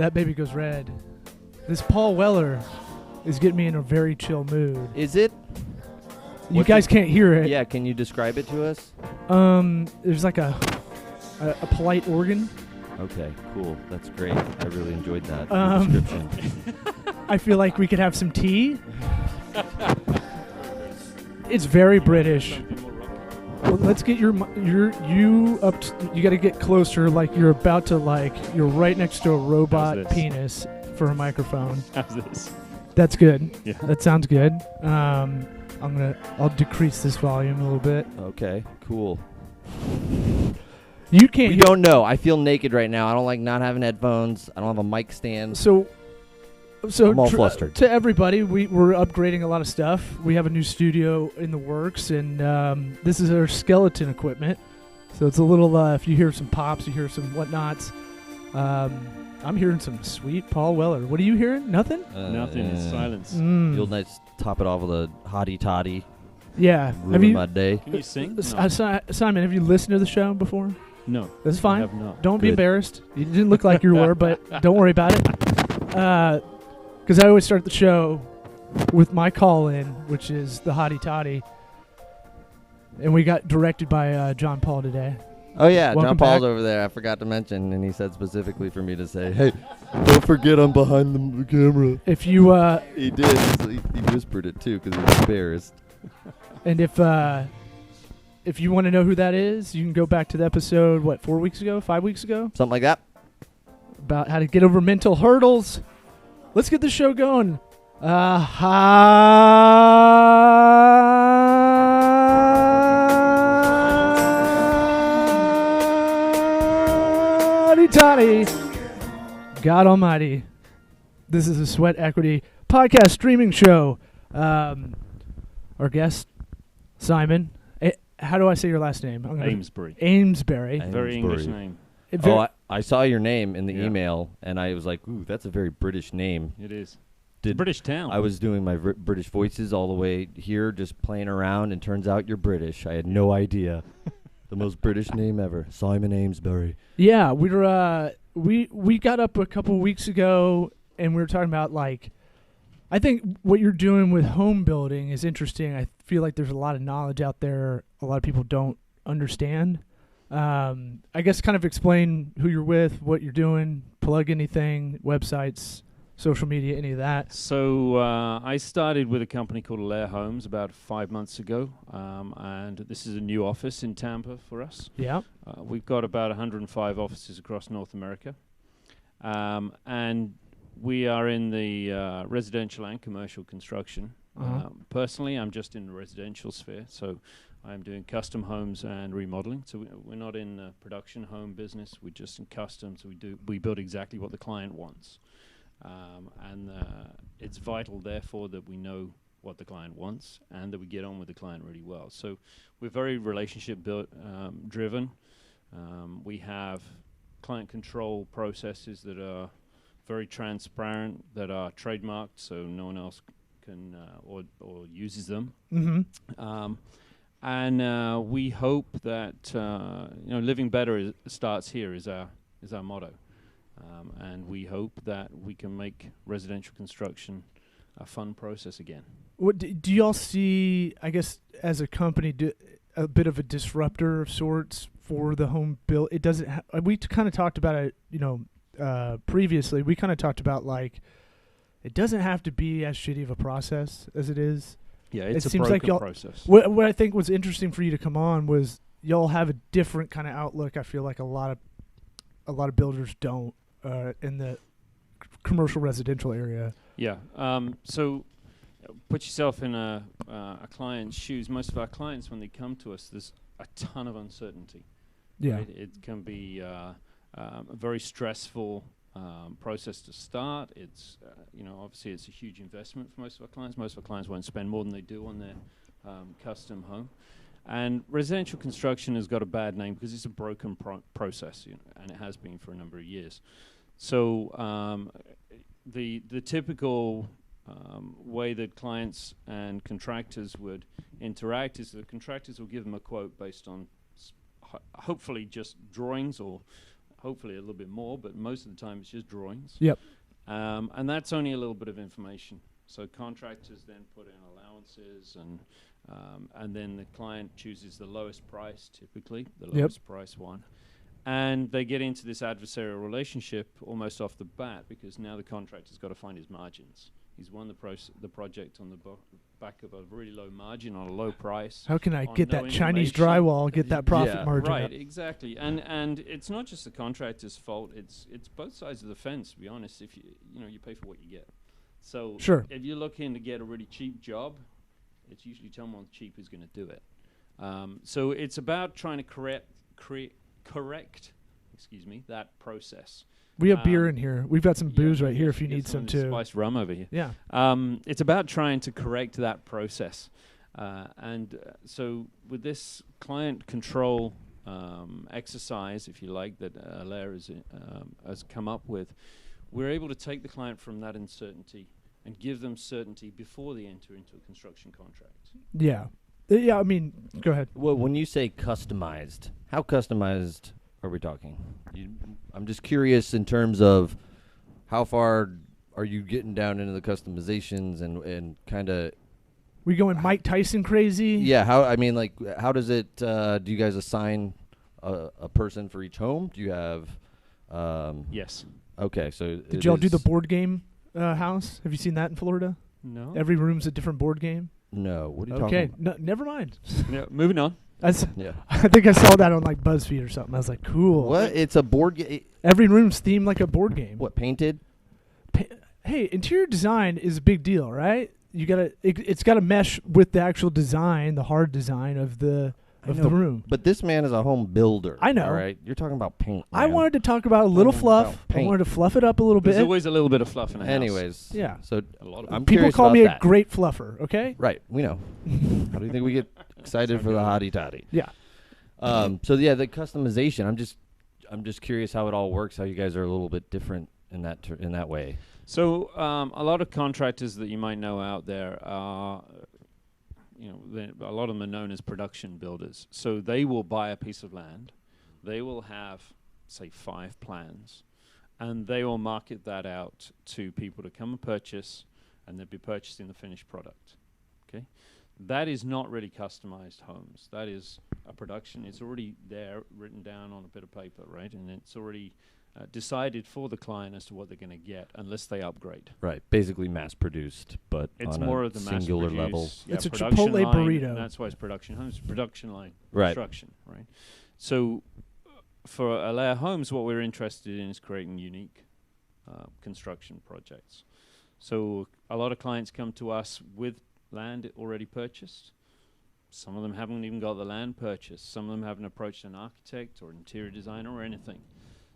That baby goes red. This Paul Weller is getting me in a very chill mood. Is it? You guys can't hear it. Yeah, can you describe it to us? There's like a polite organ. Okay, cool. That's great. I really enjoyed that description. I feel like we could have some tea. It's very British. Well, let's get you up. You got to get closer, like you're about to you're right next to a robot penis for a microphone. How's this? That's good. Yeah. That sounds good. I'll decrease this volume a little bit. Okay, cool. You can't. We don't know. I feel naked right now. I don't like not having headphones. I don't have a mic stand. So I'm all flustered. To everybody, we're upgrading a lot of stuff. We have a new studio in the works, and this is our skeleton equipment. So it's a little, if you hear some pops, you hear some whatnots. I'm hearing some sweet Paul Weller. What are you hearing? Nothing? Nothing. It's silence. You'll nice top it off with a hottie toddy. Yeah. Ruin my day. Can you sing? No. Simon, have you listened to the show before? No. That's fine. I have not. Don't be embarrassed. You didn't look like you were, but don't worry about it. Because I always start the show with my call-in, which is the hottie toddy. And we got directed by John Paul today. Oh, yeah. Welcome John Paul's back. over there. I forgot to mention, and he said specifically for me to say, hey, don't forget I'm behind the camera. If you... He did. He whispered it, too, because he was embarrassed. And if you want to know who that is, you can go back to the episode, 4 weeks ago, 5 weeks ago? Something like that. About how to get over mental hurdles. Let's get the show going. Toddy. God almighty. This is a Sweat Equity podcast streaming show. Our guest, Simon. How do I say your last name? Amesbury. Amesbury. Very English name. I saw your name in the email, and I was like, ooh, that's a very British name. It is. It's a British town. I was doing my British voices all the way here, just playing around, and turns out you're British. I had no idea. The most British name ever, Simon Amesbury. Yeah, we got up a couple weeks ago, and we were talking about, I think what you're doing with home building is interesting. I feel like there's a lot of knowledge out there a lot of people don't understand. I guess kind of explain who you're with, what you're doing, plug anything, websites, social media, any of that. So I started with a company called Alair Homes about 5 months ago, and this is a new office in Tampa for us. Yeah. We've got about 105 offices across North America, and we are in the residential and commercial construction. Personally, I'm just in the residential sphere, so I'm doing custom homes and remodeling. So we're not in the production home business. We're just in custom. So we build exactly what the client wants. And it's vital, therefore, that we know what the client wants and that we get on with the client really well. So we're very relationship driven. We have client control processes that are very transparent, that are trademarked, so no one else can or uses them. Mm-hmm. And we hope that living better starts here is our motto. And we hope that we can make residential construction a fun process again. What do y'all see, I guess, as a company, a bit of a disruptor of sorts for the home build? It doesn't. We kind of talked about it, previously. We kind of talked about it doesn't have to be as shitty of a process as it is. Yeah, it's it seems broken like y'all, process. What I think was interesting for you to come on was y'all have a different kind of outlook. I feel like a lot of builders don't in the commercial residential area. Yeah. So put yourself in a client's shoes. Most of our clients, when they come to us, there's a ton of uncertainty. Yeah. Right? It can be a very stressful process to start. It's obviously it's a huge investment for most of our clients. Most of our clients won't spend more than they do on their custom home. And residential construction has got a bad name because it's a broken process, and it has been for a number of years. So the typical way that clients and contractors would interact is the contractors will give them a quote based on hopefully just drawings or hopefully a little bit more, but most of the time it's just drawings. Yep. And that's only a little bit of information. So contractors then put in allowances, and then the client chooses the lowest price, typically the lowest price one, and they get into this adversarial relationship almost off the bat, because now the contractor's got to find his margins. He's won the project on the back of a really low margin on a low price. How can I on get no that Chinese information. drywall, get that profit Yeah. margin Right, up? exactly. And it's not just the contractor's fault. It's both sides of the fence, to be honest. If you pay for what you get. So Sure. if you're looking to get a really cheap job, it's usually someone cheap who's going to do it. So it's about trying to correct that process. We have beer in here. We've got some booze right here if you get need some of this too. Spiced rum over here. Yeah. It's about trying to correct that process. So with this client control exercise, if you like, that Alair has come up with, we're able to take the client from that uncertainty and give them certainty before they enter into a construction contract. Yeah. Yeah, I mean, go ahead. Well, when you say customized, how customized are we talking? I'm just curious in terms of how far are you getting down into the customizations and kind of. We going Mike Tyson crazy? Yeah, how does it? Do you guys assign a person for each home? Do you have? Yes. Okay, so Did y'all do the board game house? Have you seen that in Florida? No. Every room's a different board game. No, what are you Okay, talking no, never mind. Yeah, moving on. That's, about? Yeah. I think I saw that on like BuzzFeed or something. I was like, cool. What? It's a board game. Every room's themed like a board game. What, painted? Hey, interior design is a big deal, right? You gotta, it's gotta mesh with the actual design, the hard design of the room. But this man is a home builder. I know. All right, you're talking about paint. I man. wanted to talk about a little Talking fluff. about I paint. wanted to fluff it up a little There's bit. always a little bit of fluff in a house. Anyways, Yeah. So A lot of I'm People curious call about me that. a great fluffer. Okay. Right, we know. How do you think we get excited for the hottie toddy? Yeah. So yeah, the customization. I'm just curious how it all works. How you guys are a little bit different in that way. So a lot of contractors that you might know out there are, a lot of them are known as production builders. So they will buy a piece of land, they will have, say, 5 plans, and they will market that out to people to come and purchase, and they'll be purchasing the finished product. Okay, that is not really customized homes. That is a production. It's already there, written down on a bit of paper, right? And it's already decided for the client as to what they're going to get, unless they upgrade. Right, basically mass produced, but It's on more a of the singular mass level. produce, yeah, It's a production Chipotle line, burrito. and that's why it's production homes, production line Right. construction, right? So for Alair Homes, what we're interested in is creating unique construction projects. So a lot of clients come to us with land already purchased. Some of them haven't even got the land purchased. Some of them haven't approached an architect or an interior designer or anything.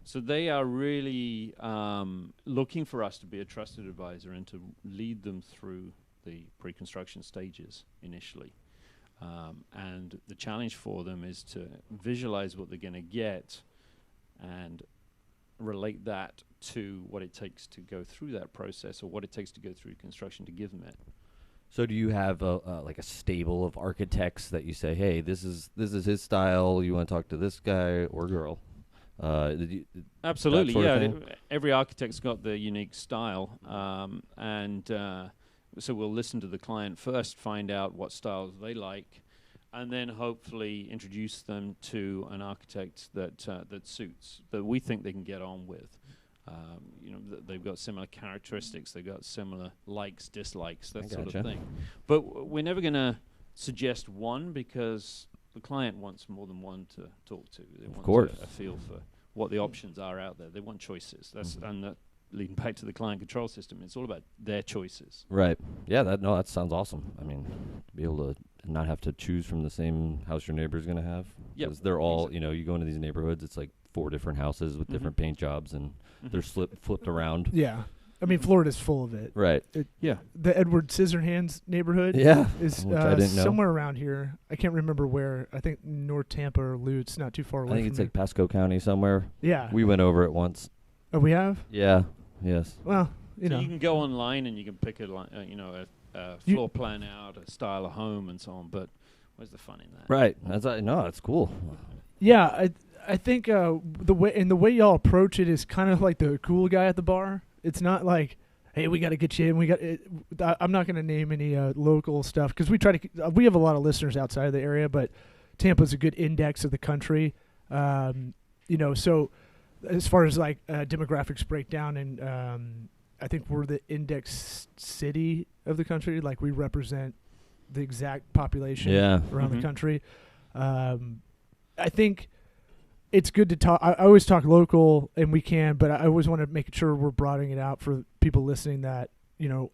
So they are really looking for us to be a trusted advisor and to lead them through the pre-construction stages initially. And the challenge for them is to visualize what they're going to get and relate that to what it takes to go through that process, or what it takes to go through construction to give them it. So do you have like a stable of architects that you say, hey, this is his style. You want to talk to this guy or girl? Absolutely, sort of yeah. thing? Every architect's got their unique style, so we'll listen to the client first, find out what styles they like, and then hopefully introduce them to an architect that suits, that we think they can get on with. They've got similar characteristics, they've got similar likes, dislikes, that sort of thing. But we're never going to suggest one, because the client wants more than one to talk to. They want a feel for what the options are out there. They want choices. That's and leading back to the client control system. It's all about their choices. Right. Yeah. That sounds awesome. I mean, to be able to not have to choose from the same house your neighbor's going to have. Yep. Because they're all, you go into these neighborhoods, it's like 4 different houses with different paint jobs, and they're flipped around. Yeah. I mean, Florida's full of it. Right. Yeah. The Edward Scissorhands neighborhood Yeah. is Which I didn't know. somewhere around here. I can't remember where. I think North Tampa or Lutz, not too far away I think from it's here. like Pasco County somewhere. Yeah. We went over it once. Oh, we have? Yeah. Yes. Well, you So know. you can go online and you can pick a floor plan out, a style of home, and so on. But where's the fun in that? Right. That's cool. Yeah, I think the way y'all approach it is kind of like the cool guy at the bar. It's not like, hey, we got to get you in. I'm not going to name any local stuff because we have a lot of listeners outside of the area, but Tampa's a good index of the country. So as far as like demographics breakdown, and I think we're the index city of the country. Like we represent the exact population around the country. I think it's good to talk. I always talk local, and we can, but I always want to make sure we're broadening it out for people listening that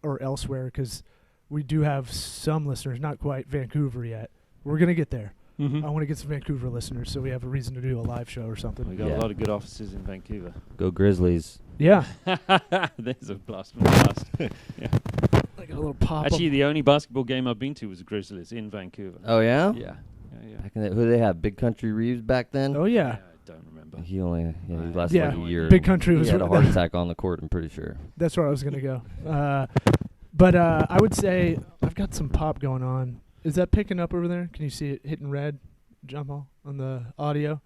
or elsewhere, because we do have some listeners, not quite Vancouver yet. We're gonna get there. I want to get some Vancouver listeners, so we have a reason to do a live show or something. We got a lot of good offices in Vancouver. Go Grizzlies. Yeah. There's a blast from the past. Yeah. Like a little pop. Actually, the only basketball game I've been to was the Grizzlies in Vancouver. Oh yeah. Yeah. Back in who they have? Big Country Reeves back then. Oh yeah. I don't remember. He lasted like a year. Big Country was he had a heart attack on the court. I'm pretty sure. That's where I was gonna go. But I would say I've got some pop going on. Is that picking up over there? Can you see it hitting red, Jamal, on the audio?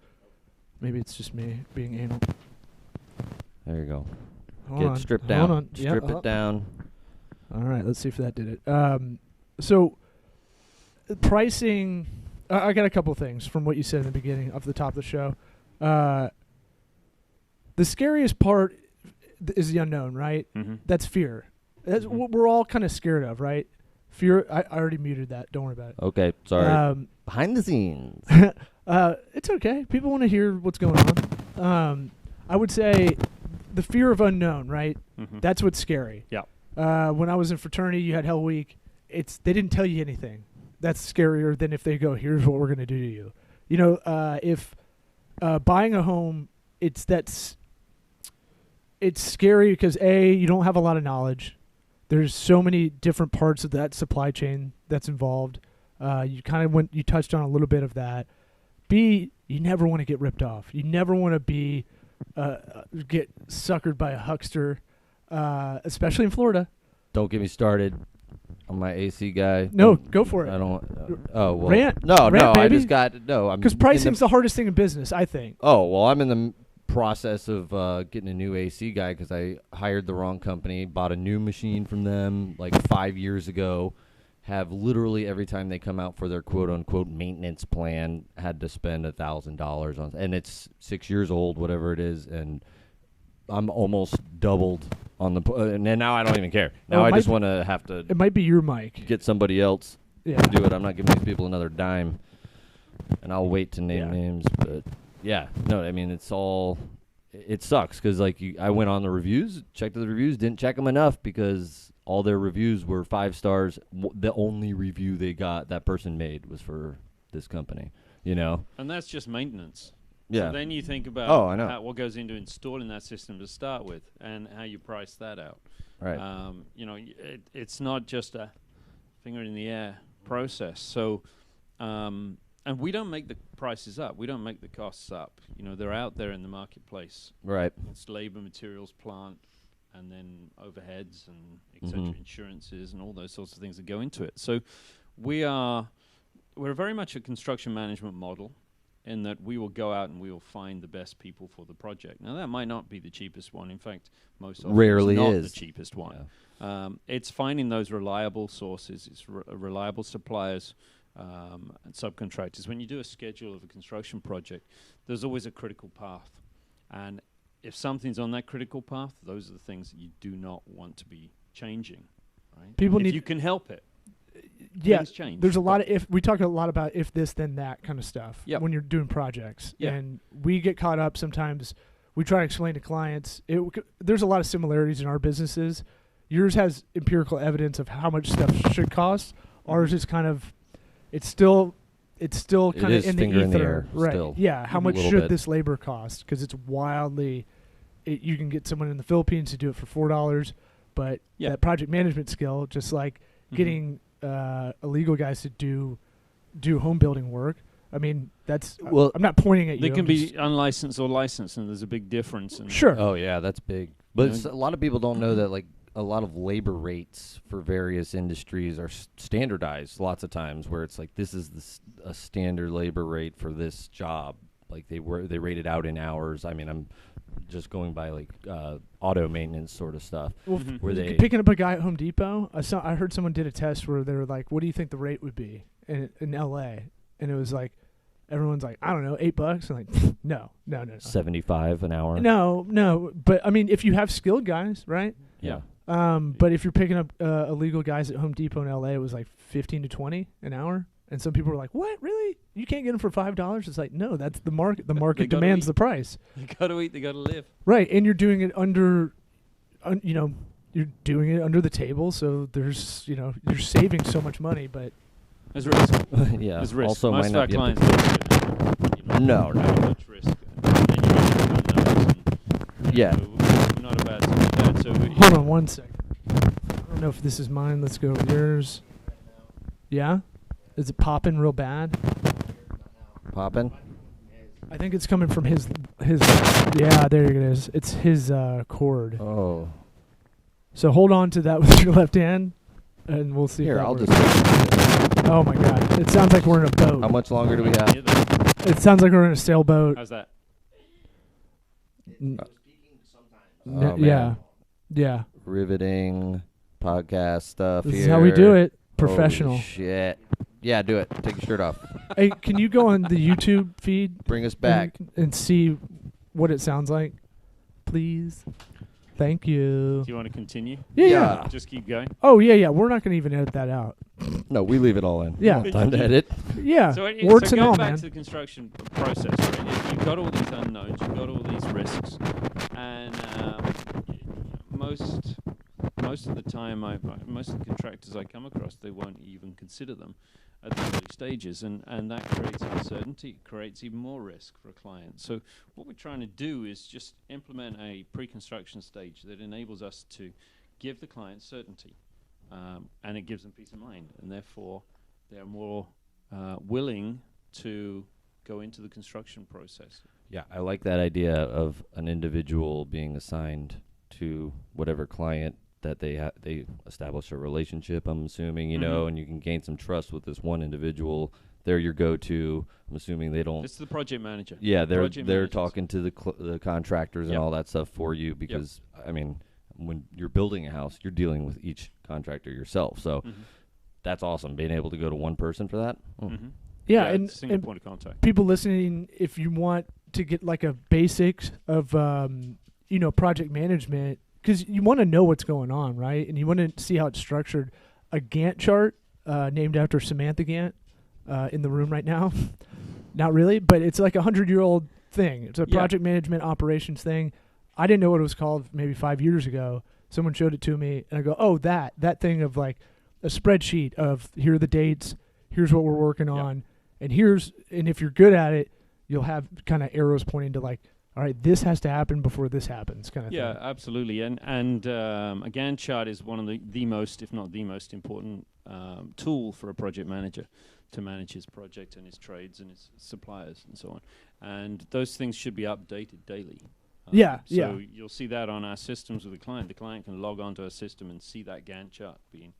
Maybe it's just me being anal. There you go. Hold on. Strip down. Hold on. Strip it down. All right, let's see if that did it. So pricing, I got a couple things from what you said in the beginning, off the top of the show. The scariest part is the unknown, right? That's fear. That's what we're all kind of scared of, right? Fear. I already muted that. Don't worry about it. Okay, sorry. Behind the scenes. It's okay. People want to hear what's going on. I would say the fear of unknown, right? That's what's scary. Yeah. When I was in fraternity, you had Hell Week. They didn't tell you anything. That's scarier than if they go, here's what we're going to do to you. If buying a home, it's scary because you don't have a lot of knowledge. There's so many different parts of that supply chain that's involved. You touched on a little bit of that. B, you never want to get ripped off. You never want to get suckered by a huckster, especially in Florida. Don't get me started on my AC guy. No, go for it. I don't. Oh well. Rant. No, Rant, I baby. just got no. Because pricing's the hardest thing in business, I think. Oh well, I'm in the process of getting a new AC guy because I hired the wrong company, bought a new machine from them like 5 years ago, have literally every time they come out for their quote unquote maintenance plan had to spend $1,000 on, and it's 6 years old, whatever it is, and I'm almost doubled on the and now I don't even care. Now I just want to have to. It might be your mic. Get somebody else to do it. I'm not giving these people another dime, and I'll wait to name names, but. Yeah, no, I mean, it sucks because, I went on the reviews, checked the reviews, didn't check them enough because all their reviews were 5 stars. The only review they got that person made was for this company, And that's just maintenance. Yeah. So then you think about I know. what goes into installing that system to start with and how you price that out. Right. It's not just a finger in the air process. So, and we don't make the prices up. We don't make the costs up. They're out there in the marketplace. Right. It's labor, materials, plant, and then overheads and et cetera, insurances and all those sorts of things that go into it. So we're very much a construction management model in that we will go out and we will find the best people for the project. Now, that might not be the cheapest one. In fact, most often rarely it's not is the cheapest one. Yeah. It's finding those reliable sources. It's reliable suppliers. And subcontractors. When you do a schedule of a construction project, there's always a critical path. And if something's on that critical path, those are the things that you do not want to be changing. Right? If you can help it. Things change. There's a lot of we talk a lot about if this then that kind of stuff when you're doing projects. Yep. And we get caught up sometimes. We try to explain to clients. There's a lot of similarities in our businesses. Yours has empirical evidence of how much stuff should cost. Ours is kind of it's still kind of in the ether, in the air, right? Still. Yeah, how much should this labor cost? Because it's wildly. You can get someone in the Philippines to do it for $4, but that project management skill, just like getting illegal guys to do home building work. I mean, that's. Well, I'm not pointing at you. They can be unlicensed or licensed, and there's a big difference. Sure. Oh yeah, that's big. But a lot of people don't know that a lot of labor rates for various industries are standardized lots of times where it's like this is a standard labor rate for this job, like they rate it out in hours. I mean, I'm just going by like auto maintenance sort of stuff. Well, where they picking up a guy at Home Depot, I heard someone did a test where they were like, "What do you think the rate would be in LA?" And it was like, everyone's like, "I don't know, $8." I'm like, no. 75 an hour. No. But I mean, if you have skilled guys, right? Yeah. But if you're picking up illegal guys at Home Depot in LA, it was like 15 to 20 an hour. And some people were like, "What? Really? You can't get them for $5?" It's like, no, that's the market. The market demands the price. They got to eat. They got to live. Right, and you're doing it under, you're doing it under the table. So there's, you're saving so much money, but there's risk. Yeah. There's risk. Also, most of our clients no. much risk. And Yeah. Not about that. So hold on one second. I don't know if this is mine. Let's go with yours. Yeah. Is it popping real bad? Popping? I think it's coming from his. Yeah, there it is. It's his cord. Oh. So hold on to that with your left hand, and we'll see. Here, if that I'll works. just. Oh my God! It sounds like we're in a boat. How much longer do we have? It sounds like we're in a sailboat. How's that? Oh, Yeah. man. Yeah. Riveting podcast stuff This here. is how we do it. Professional. Holy shit. Yeah, do it. Take your shirt off. Hey, can you go on the YouTube feed Bring us back. and see what it sounds like, please? Thank you. Do you want to continue? Yeah. Just keep going. Oh yeah. We're not gonna even edit that out. No, we leave it all in. Yeah. No time to edit. Yeah. So, Warts so and going all, back man. to the construction process, right? You've got all these unknowns, you've got all these risks, and most of the time, most of the contractors I come across, they won't even consider them at the early stages, and that creates uncertainty, it creates even more risk for a client. So what we're trying to do is just implement a pre-construction stage that enables us to give the client certainty, and it gives them peace of mind, and therefore they're more willing to go into the construction process. Yeah, I like that idea of an individual being assigned to whatever client that they establish a relationship, I'm assuming, you know, and you can gain some trust with this one individual. They're your go-to. I'm assuming they don't. It's the project manager. Yeah, they're managers. talking to the contractors and all that stuff for you because, I mean, when you're building a house, you're dealing with each contractor yourself. So that's awesome, being able to go to one person for that. Yeah, and single and point of contact. people listening, if you want to get like a basics of project management, because you want to know what's going on, right? And you want to see how it's structured. A Gantt chart named after Samantha Gantt in the room right now. Not really, but it's like 100-year-old thing. It's a project management operations thing. I didn't know what it was called maybe 5 years ago. Someone showed it to me, and I go, oh, that thing of like a spreadsheet of here are the dates, here's what we're working on, and if you're good at it, you'll have kind of arrows pointing to like, all right, this has to happen before this happens, kind of thing. Yeah, absolutely. And a Gantt chart is one of the most, if not the most important tool for a project manager to manage his project and his trades and his suppliers and so on. And those things should be updated daily. So you'll see that on our systems with the client. The client can log onto our system and see that Gantt chart being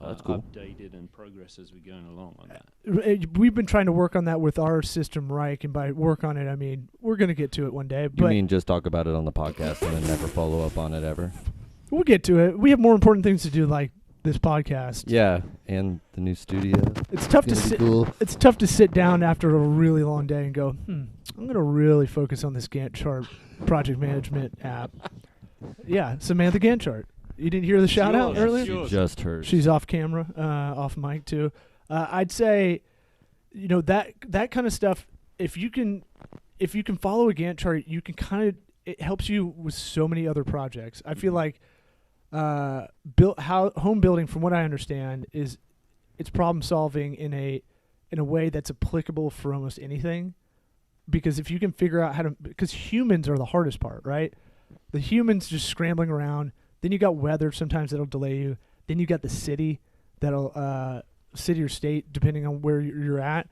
that's cool. updated and progress as we're going along on that. We've been trying to work on that with our system, Reich, and by work on it, I mean we're going to get to it one day. You mean just talk about it on the podcast and then never follow up on it ever? We'll get to it. We have more important things to do, like this podcast. Yeah, and the new studio. It's tough to sit. Cool. It's tough to sit down after a really long day and go, I'm going to really focus on this Gantt chart project management app. Yeah, Samantha Gantt chart. You didn't hear the shout out earlier? She just heard. She's off camera, off mic too. I'd say, that kind of stuff. If you can follow a Gantt chart, you can it helps you with so many other projects. I feel like home building, from what I understand, it's problem solving in a way that's applicable for almost anything. Because if you can figure out because humans are the hardest part, right? The humans just scrambling around. Then you got weather sometimes that'll delay you. Then you got the city city or state, depending on where you're at.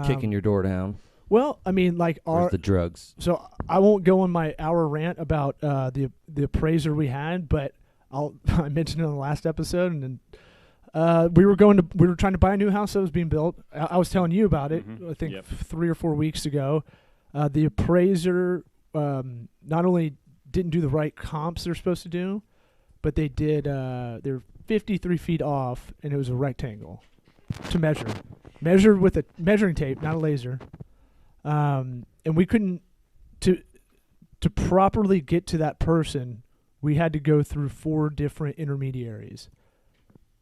Kicking your door down. Well, I mean, like the drugs. So I won't go on my hour rant about the appraiser we had, but I mentioned it in the last episode, and then we were trying to buy a new house that was being built. I was telling you about it. I think 3 or 4 weeks ago. The appraiser not only didn't do the right comps they're supposed to do, but they did. They're 53 feet off, and it was a rectangle to measure. Measured with a measuring tape, not a laser. And we couldn't to properly get to that person. We had to go through 4 different intermediaries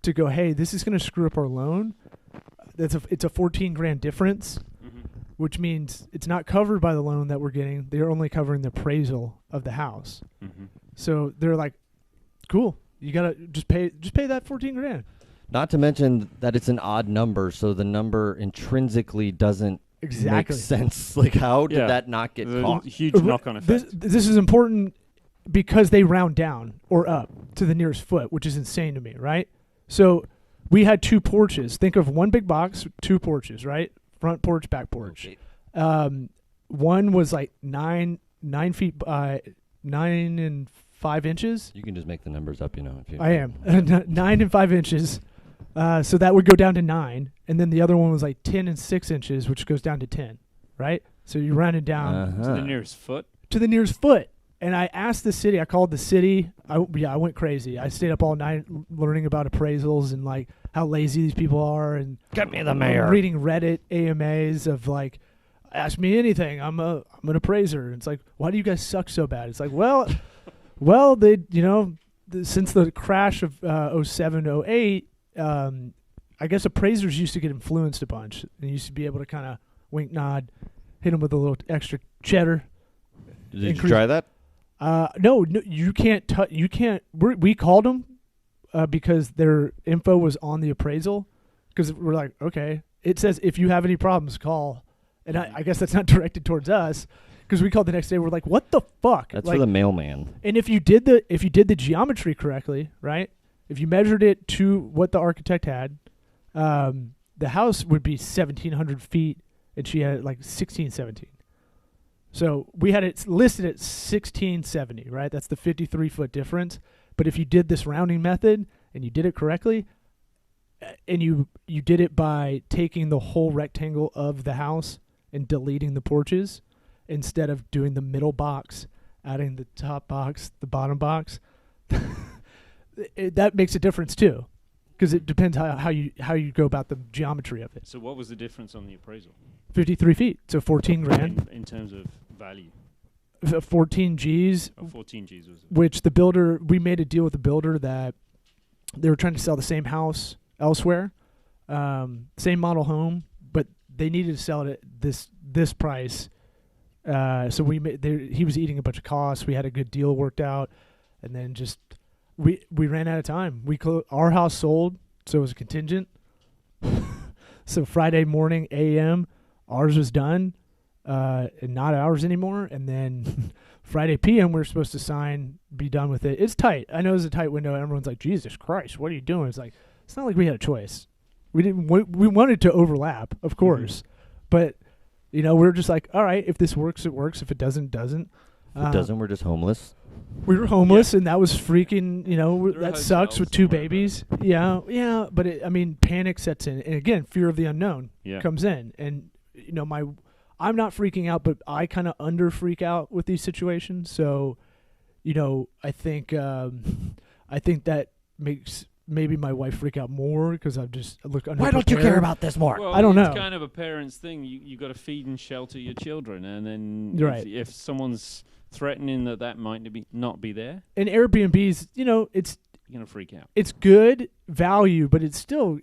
to go, hey, this is going to screw up our loan. It's a $14,000 difference, which means it's not covered by the loan that we're getting. They're only covering the appraisal of the house. So they're like, cool, you got to just pay that $14,000. Not to mention that it's an odd number, so the number intrinsically doesn't make sense. Like, how did that not get caught? Huge knock-on effect. This is important because they round down or up to the nearest foot, which is insane to me, right? So we had 2 porches. Think of one big box, 2 porches, right? Front porch, back porch. Okay. One was like 9 feet by 9 and 5 inches. You can just make the numbers up, If you I am 9 and 5 inches. So that would go down to 9, and then the other one was like 10 and 6 inches, which goes down to 10, right? So you round it down to the nearest foot. To the nearest foot. And I asked the city. I called the city. I went crazy. I stayed up all night learning about appraisals and like how lazy these people are, and get me the mayor. Reading Reddit AMAs of like, ask me anything. I'm an appraiser. And it's like, why do you guys suck so bad? It's like, well, they since the crash of 07, 08. I guess appraisers used to get influenced a bunch. They used to be able to kind of wink, nod, hit them with a little extra cheddar. Did you try that? No, you can't. You can't. We called them because their info was on the appraisal. Because we're like, okay, it says if you have any problems, call. And I guess that's not directed towards us. Because we called the next day, we're like, what the fuck? That's for the mailman. And if you did the geometry correctly, right? If you measured it to what the architect had, the house would be 1,700 feet, and she had it like 1617. So we had it listed at 1670, right? That's the 53-foot difference. But if you did this rounding method and you did it correctly, and you did it by taking the whole rectangle of the house and deleting the porches instead of doing the middle box, adding the top box, the bottom box, that makes a difference too, because it depends how you go about the geometry of it. So what was the difference on the appraisal? 53 feet, so $14,000 in terms of value. 14 G's. 14 G's was it? Which we made a deal with the builder that they were trying to sell the same house elsewhere, same model home, but they needed to sell it at this price. So he was eating a bunch of costs. We had a good deal worked out, and then just we ran out of time. Our house sold, so it was a contingent. So Friday morning a.m. ours was done, and not ours anymore. And then Friday p.m. we were supposed to be done with it. It's tight. I know it's a tight window. Everyone's like, Jesus Christ, what are you doing? It's like, it's not like we had a choice. We wanted to overlap, of course, but we're just like, all right, if this works, it works. If it doesn't, it doesn't. If it doesn't, we're just homeless. We were homeless, and that was freaking, that sucks with 2 babies. Yeah, but panic sets in, and again, fear of the unknown comes in, and I'm not freaking out, but I kind of under freak out with these situations. So, I think that makes maybe my wife freak out more because I just look unprepared. Why don't you care about this more? Well, I don't know. It's kind of a parent's thing. You got to feed and shelter your children, and then if someone's threatening that might not be there, and Airbnbs, it's you're gonna freak out. It's good value, but it's still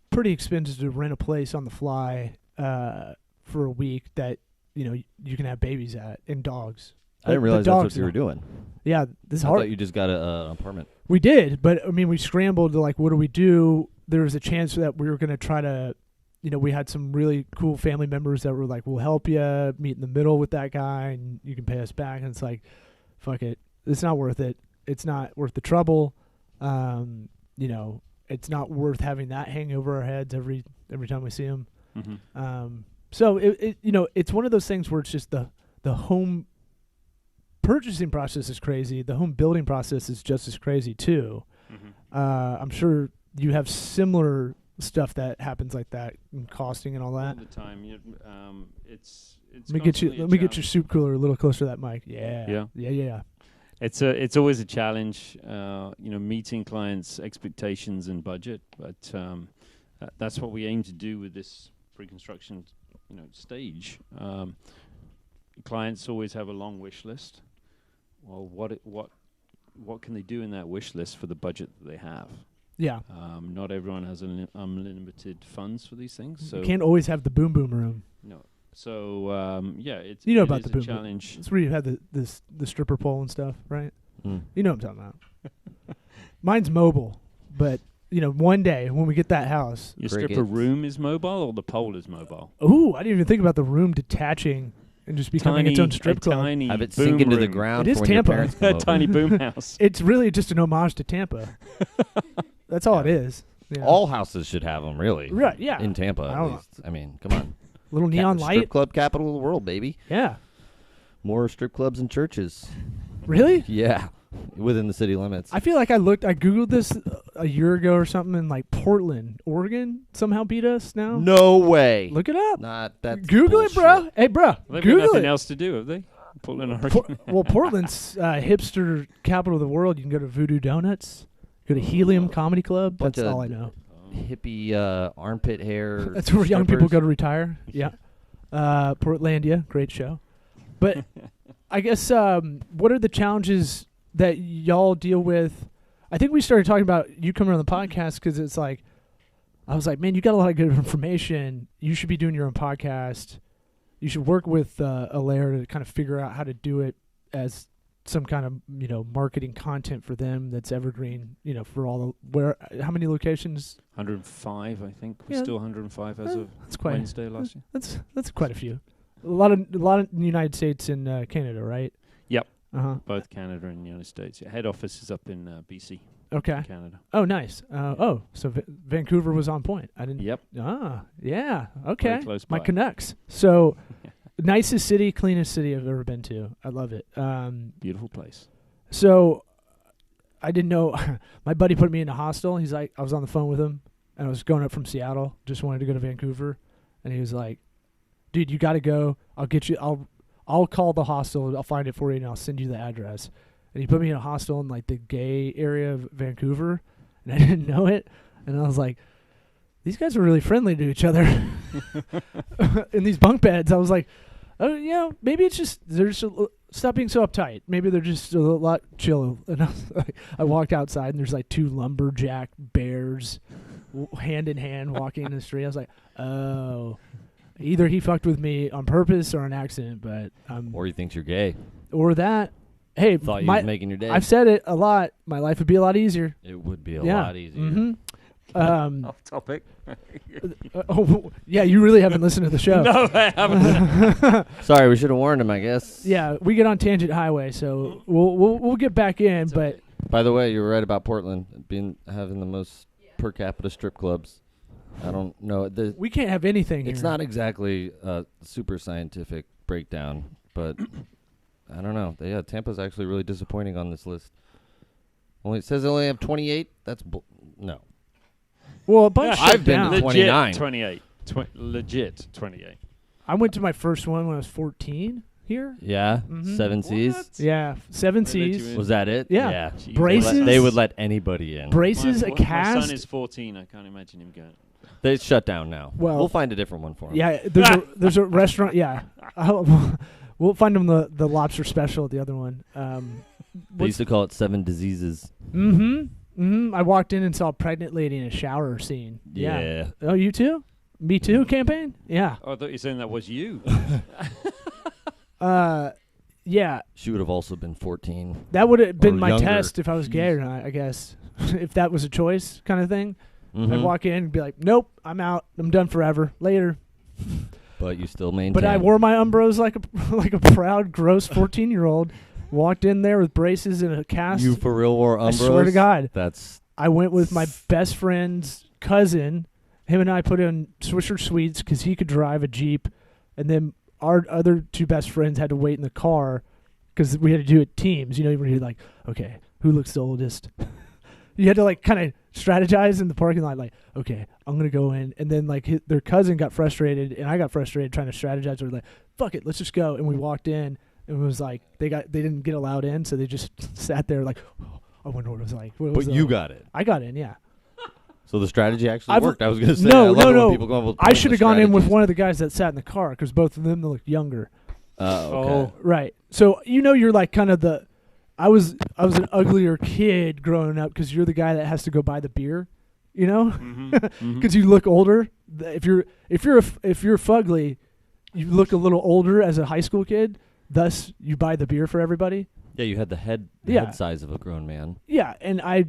pretty expensive to rent a place on the fly for a week that you can have babies at and dogs. I didn't realize that's what you were doing. Yeah, this is I hard. thought you just got an apartment. We did, but we scrambled to like, what do we do? There was a chance that we were going to try to, we had some really cool family members that were like, we'll help you meet in the middle with that guy and you can pay us back. And it's like, fuck it. It's not worth it. It's not worth the trouble. It's not worth having that hang over our heads every time we see him. Mm-hmm. So it's one of those things where it's just the home purchasing process is crazy. The home building process is just as crazy too. Mm-hmm. I'm sure you have similar stuff that happens like that, and costing and all that. All the time. It's Let me get your soup cooler a little closer to that mic. Yeah. It's always a challenge, meeting clients' expectations and budget. But that's what we aim to do with this pre-construction, stage. Clients always have a long wish list. Well, what can they do in that wish list for the budget that they have? Yeah. Not everyone has unlimited funds for these things. So you can't always have the boom boom room. No. So it's about the boom challenge. It's where you have the stripper pole and stuff, right? Mm. You know what I'm talking about. Mine's mobile, but one day when we get that house, Your stripper room is mobile or the pole is mobile? Ooh, I didn't even think about the room detaching and just becoming its own strip club. Tiny have it boom sink into the room. ground. It is for when your Tampa. parents come A over. tiny boom house. It's really just an homage to Tampa. That's all it is. Yeah. All houses should have them, really. Right? Yeah. In Tampa, I at don't know. least. I mean, come on. Little neon Strip light. club capital of the world, baby. Yeah. More strip clubs and churches. Really? Yeah, within the city limits. I feel like I googled this a year ago or something, and like Portland, Oregon somehow beat us now. No way. Look it up. Not that. Google it, bro. Hey, bro. They've got Google nothing it. else to do, have they? Portland, Oregon. Portland's hipster capital of the world. You can go to Voodoo Donuts, go to Helium Comedy Club. Bunch That's of all I know. Hippie armpit hair. That's where young people strippers. go to retire. Yeah. Portlandia, great show. But I guess what are the challenges that y'all deal with? I think we started talking about you coming on the podcast because it's like, I was like, man, you got a lot of good information. You should be doing your own podcast. You should work with Alair to kind of figure out how to do it as some kind of marketing content for them that's evergreen. For all how many locations? 105, I think. We're Yeah. still 105 as of That's quite Wednesday last year. That's quite a few. A lot in the United States and Canada, right? Yep. Both Canada and the United States. Yeah, head office is up in BC, Okay. Canada. Oh, nice. So Vancouver was on point. I didn't. Yep. Yeah. Okay. Very close My by. Canucks. So, nicest city, cleanest city I've ever been to. I love it. Beautiful place. So, I didn't know. My buddy put me in a hostel. He's like, I was on the phone with him, and I was going up from Seattle. Just wanted to go to Vancouver, and he was like, "Dude, you got to go. I'll get you. I'll call the hostel. I'll find it for you, and I'll send you the address." And he put me in a hostel in like the gay area of Vancouver, and I didn't know it. And I was like, "These guys are really friendly to each other." In these bunk beds, I was like, "Oh, maybe it's just they're just stop being so uptight. Maybe they're just a lot chill." And I walked outside, and there's like two lumberjack bears, hand in hand, walking in the street. I was like, "Oh." Either he fucked with me on purpose or an accident, but Or he thinks you're gay. or that. Hey, Thought you was making your day. I've said it a lot. My life would be a lot easier. It would be a Yeah. lot easier. Mm-hmm. Off topic. Yeah, you really haven't listened to the show. No, I haven't. Sorry, we should have warned him, I guess. Yeah, we get on Tangent Highway, so we'll get back in. But By the way, you were right about Portland having the most per capita strip clubs. I don't know. we can't have anything It's here. not exactly a super scientific breakdown, but I don't know. Tampa's actually really disappointing on this list. It says they only have 28. That's no. Well, a bunch. I've shut been to down. 29. 28. Legit 28. I went to my first one when I was 14 here. Yeah, Mhm. 7 C's. What? Yeah, 7 They let you C's. in? Was that it? Yeah. Jeez. Braces. They would let anybody in. Braces, a My cast. son is 14. I can't imagine him going. They shut down now. Well- We'll find a different one for them. Yeah, there's a restaurant. Yeah, we'll find them the lobster special at the other one. They used to call it 7 Diseases. I walked in and saw a pregnant lady in a shower scene. Yeah. Oh, you too? Me too campaign? Yeah. Oh, I thought you were saying that was you. Yeah. She would have also been 14. That would have been Or my younger. test if I was gay or not, I guess. If that was a choice kind of thing. Mhm. I'd walk in and be like, nope, I'm out. I'm done forever. Later. But you still maintain. But I wore my Umbros like a proud, gross 14-year-old. Walked in there with braces and a cast. You for real wore Umbros? I swear to God. That's... I went with my best friend's cousin. Him and I put in Swisher Sweets because he could drive a Jeep. And then our other two best friends had to wait in the car because we had to do it teams. Where you're like, okay, who looks the oldest? You had to kind of strategize in the parking lot. Like, okay, I'm gonna go in, and then like their cousin got frustrated, and I got frustrated trying to strategize. We're like, fuck it, let's just go. And we walked in, and it was like they didn't get allowed in, so they just sat there like, oh, I wonder what it was like. But you got it. I got in, yeah. So the strategy actually worked. I was gonna say, no. People go with I should have gone in with one of the guys that sat in the car because both of them looked younger. Okay. Right. So you're like kind of the. I was an uglier kid growing up because you're the guy that has to go buy the beer, you know, because you look older. If you're fugly, you look a little older as a high school kid. Thus, you buy the beer for everybody. Yeah, you had the head size of a grown man. Yeah, and I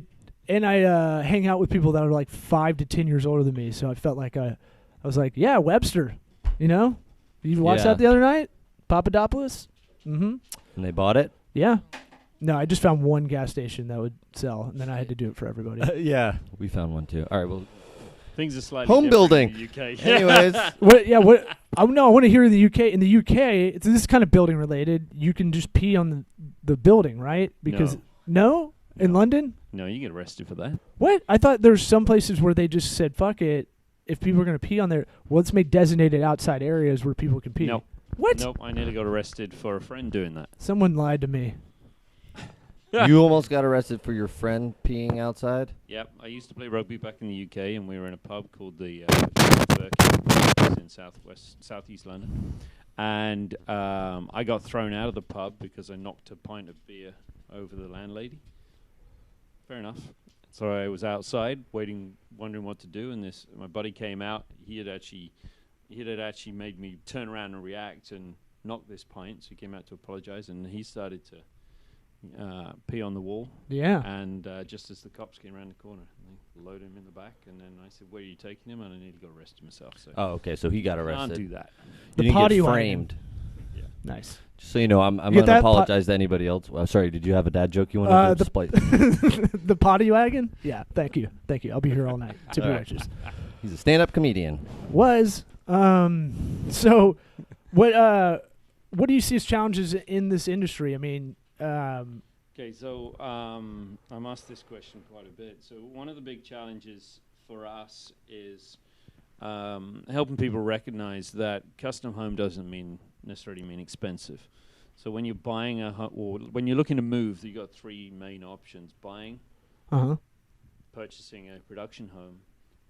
hang out with people that are like 5 to 10 years older than me. So I felt like I was like, yeah, Webster, you know, you watched that the other night, Papadopoulos. Mm-hmm. And they bought it. Yeah. No, I just found one gas station that would sell, and then I had to do it for everybody. Yeah, we found one too. All right, well, things are slightly home building. In the UK. Anyways, I want to hear in the UK. In the UK, this is kind of building related. You can just pee on the building, right? Because no, in London, no, you get arrested for that. What? I thought there's some places where they just said, "Fuck it." If people are going to pee on there, let's make designated outside areas where people can pee. Nope. What? Nope. I nearly got arrested for a friend doing that. Someone lied to me. You almost got arrested for your friend peeing outside? Yep. I used to play rugby back in the UK, and we were in a pub called the Refurbished in southeast London. And I got thrown out of the pub because I knocked a pint of beer over the landlady. Fair enough. So I was outside waiting, wondering what to do, and my buddy came out. He had actually made me turn around and react and knock this pint. So he came out to apologize, and he started to pee on the wall. Yeah. And just as the cops came around the corner, they loaded him in the back, and then I said, "Where are you taking him?" And I nearly got arrested myself. So okay, so he got arrested. Can't do that. You didn't potty get framed. Yeah. Nice. Just so you know, I'm going to apologize to anybody else. Well, sorry, did you have a dad joke you wanted to display? The potty wagon? Yeah, thank you. I'll be here all night to be righteous. He's a stand-up comedian. So what do you see as challenges in this industry? I mean, okay, so I'm asked this question quite a bit. So one of the big challenges for us is helping people recognize that custom home doesn't necessarily mean expensive. So when you're buying a home, or when you're looking to move, you've got 3 main options: buying, purchasing a production home,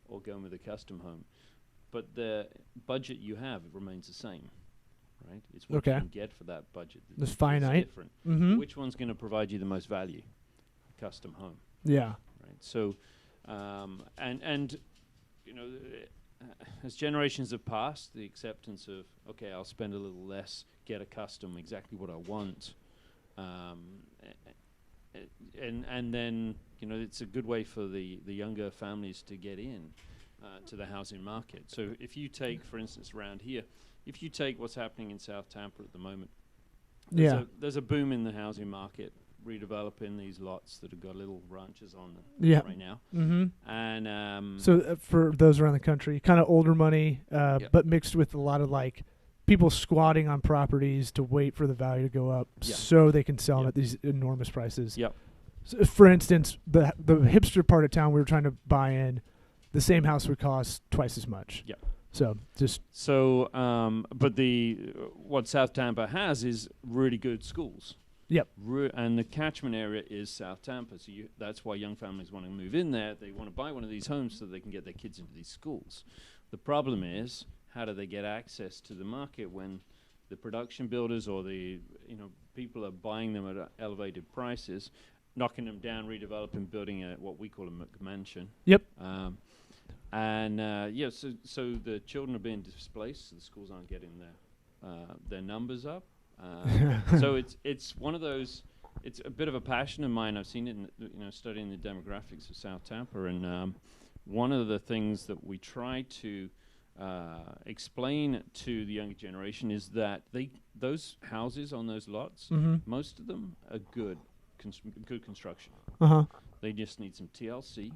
or going with a custom home. But the budget you have remains the same. Right? It's what you can get for that budget. It's finite. Different. Mm-hmm. Which one's going to provide you the most value? Custom home. Yeah. Right. So, and you know, as generations have passed, the acceptance of I'll spend a little less, get a custom, exactly what I want, and then it's a good way for the younger families to get in to the housing market. So if you take, for instance, around here. If you take what's happening in South Tampa at the moment, there's a boom in the housing market, redeveloping these lots that have got little ranches on them right now. Mm-hmm. And so for those around the country, kind of older money, but mixed with a lot of like people squatting on properties to wait for the value to go up so they can sell them at these enormous prices. Yep. So for instance, the hipster part of town we were trying to buy in, the same house would cost twice as much. Yep. So but what South Tampa has is really good schools. Yep. And the catchment area is South Tampa, so that's why young families want to move in there. They want to buy one of these homes so they can get their kids into these schools. The problem is, how do they get access to the market when the production builders or the people are buying them at elevated prices, knocking them down, redeveloping, building what we call a McMansion. Yep. So the children are being displaced. So the schools aren't getting their numbers up. So it's one of those. It's a bit of a passion of mine. I've seen it in studying the demographics of South Tampa, and one of the things that we try to explain to the younger generation is that those houses on those lots, most of them are good construction. They just need some TLC,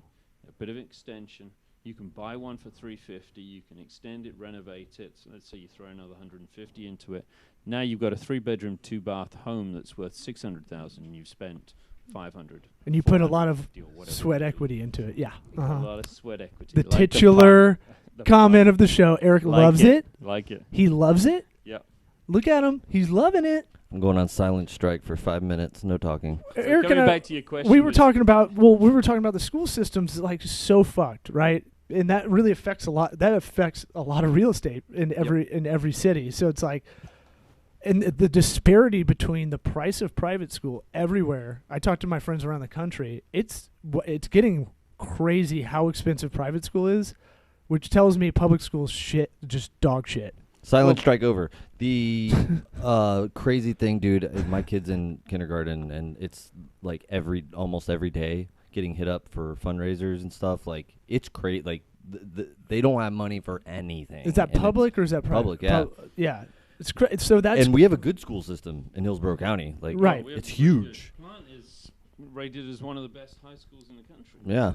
a bit of extension. You can buy one for $350. You can extend it, renovate it. So let's say you throw another $150 into it. Now you've got a 3-bedroom, 2-bath home that's worth $600,000, and you've spent 500. And you put a lot of 450 or whatever sweat it is. equity into it. Yeah. You put a lot of sweat equity. The like titular the comment pun. of the show. Eric Like loves it. Like it. He loves it. Yep. Look at him. He's loving it. I'm going on silent strike for 5 minutes. No talking. So Eric and coming I, back to your question, we were was- talking about the school systems like so fucked, right? And that really affects a lot. That affects a lot of real estate in every city. So it's like, and the disparity between the price of private school everywhere. I talk to my friends around the country. It's getting crazy how expensive private school is, which tells me public school's shit, just dog shit. Silent strike over. The crazy thing, dude, my kid's in kindergarten, and it's like almost every day getting hit up for fundraisers and stuff. Like, it's crazy. Like, they don't have money for anything. Is that And public or is that private? Public, yeah. Yeah. It's so that's and we have a good school system in Hillsborough County. Like, Right. we have it's a pretty good- huge. Plant is rated as one of the best high schools in the country. Yeah.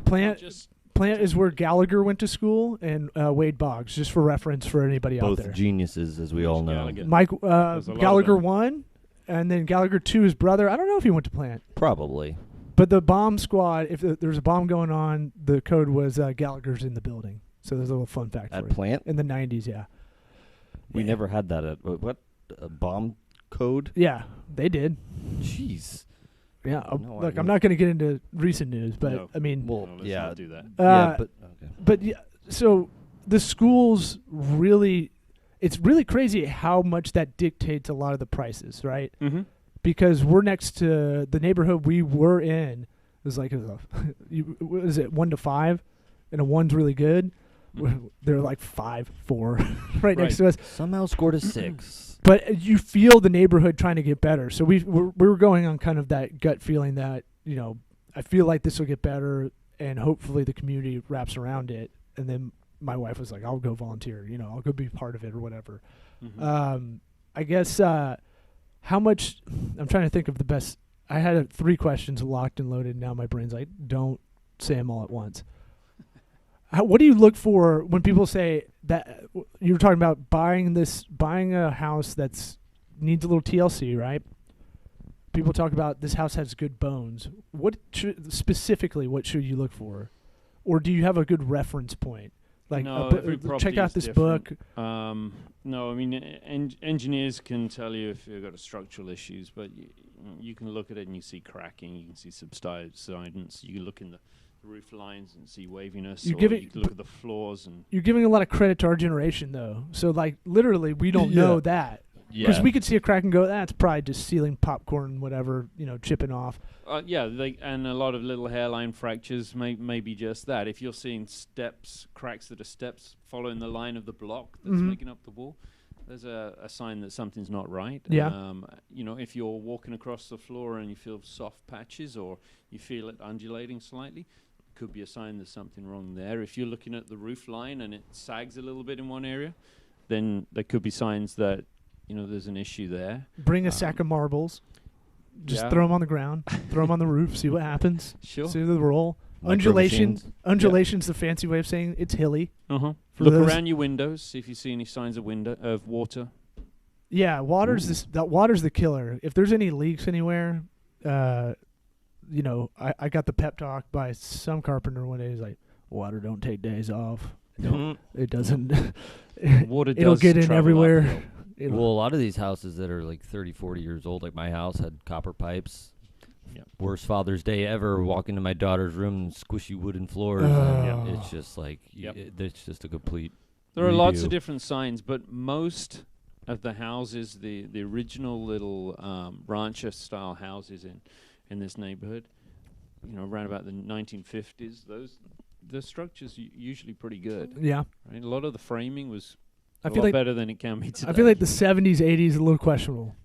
Plant is where Gallagher went to school, and Wade Boggs, just for reference for anybody out Both there. geniuses, as we all know. Gallagher. Mike There's a lot of Gallagher them. 1, and then Gallagher 2, his brother. I don't know if he went to Plant, Probably. but the bomb squad. If there's a bomb going on, the code was Gallagher's in the building. So there's a little fun fact At for you. Plant? In the 90s, yeah. We Yeah. never had that at what? A bomb code? Yeah, they did. Jeez. Yeah, No look, idea. I'm not going to get into recent news, but No. I mean, Well, No, let's yeah. not do that. Yeah, but okay. but yeah, so the schools really, it's really crazy how much that dictates a lot of the prices, right? Mm-hmm. Because we're next to the neighborhood we were in. It was like, what is it, 1 to 5? And a 1's really good. Mhm. They're like 5, 4 right next to us. Somehow scored a 6. But you feel the neighborhood trying to get better. So we were going on kind of that gut feeling that, I feel like this will get better, and hopefully the community wraps around it. And then my wife was like, I'll go volunteer, I'll go be part of it or whatever. Mm-hmm. I guess how much, I'm trying to think of the best. I had 3 questions locked and loaded. Now my brain's like, don't say them all at once. What do you look for when people say that you were talking about buying a house that's needs a little TLC, right? People talk about this house has good bones. What should you look for? Or do you have a good reference point? Like, No, every check property out is this different. book. No, I mean, engineers can tell you if you've got structural issues, but you can look at it and you see cracking, you can see subsidence, you can look in the roof lines and see waviness, You or give it- you can look at the floors and... You're giving a lot of credit to our generation, though. So, like, literally, we don't know that. Because we could see a crack and go, that's probably just ceiling popcorn, whatever, chipping off. Yeah, and a lot of little hairline fractures may be just that. If you're seeing cracks that are steps following the line of the block that's Mhm. making up the wall, there's a sign that something's not right. Yeah. If you're walking across the floor and you feel soft patches or you feel it undulating slightly, could be a sign there's something wrong there. If you're looking at the roof line and it sags a little bit in one area, then there could be signs that there's an issue there. Bring a sack of marbles. Just yeah. throw them on the ground. Throw them on the roof. See what happens. Sure. See the roll. Micro Undulation's machines. the fancy way of saying it's hilly. Uh-huh. For Look those- around your windows, see if you see any signs of water. Yeah, water's the killer. If there's any leaks anywhere, I got the pep talk by some carpenter one day. He's like, water don't take days off. It doesn't. Water It'll does get in travel everywhere. uphill. It'll- Well, a lot of these houses that are like 30, 40 years old, like my house, had copper pipes. Yep. Worst Father's Day ever. Walk into my daughter's room and squishy wooden floors. Oh. And it's just like, Yep. it's just a complete There are lots redo. of different signs, but most of the houses, the original little rancher-style houses in this neighborhood, around about the 1950s, the structure's usually pretty good. yeah. Right? A lot of the framing was I a feel lot like better than it can be today. I feel like the 70s, 80s a little questionable.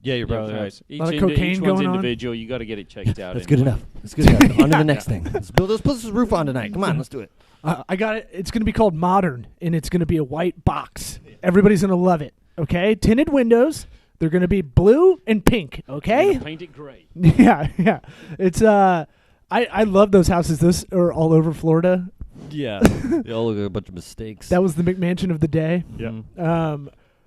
Yeah, you're probably right. perhaps. Lot of Each cocaine one's going on. individual. You got to get it checked out. That's good anyway. enough. That's good enough. On to the next thing. Let's put this roof on tonight. Come on, let's do it. I got it. It's going to be called Modern, and it's going to be a white box. Everybody's going to love it. Okay, tinted windows. They're going to be blue and pink. We're Okay. gonna paint it gray. Yeah. It's I love those houses. Those are all over Florida. Yeah. They all look like a bunch of mistakes. That was the McMansion of the day. Yeah.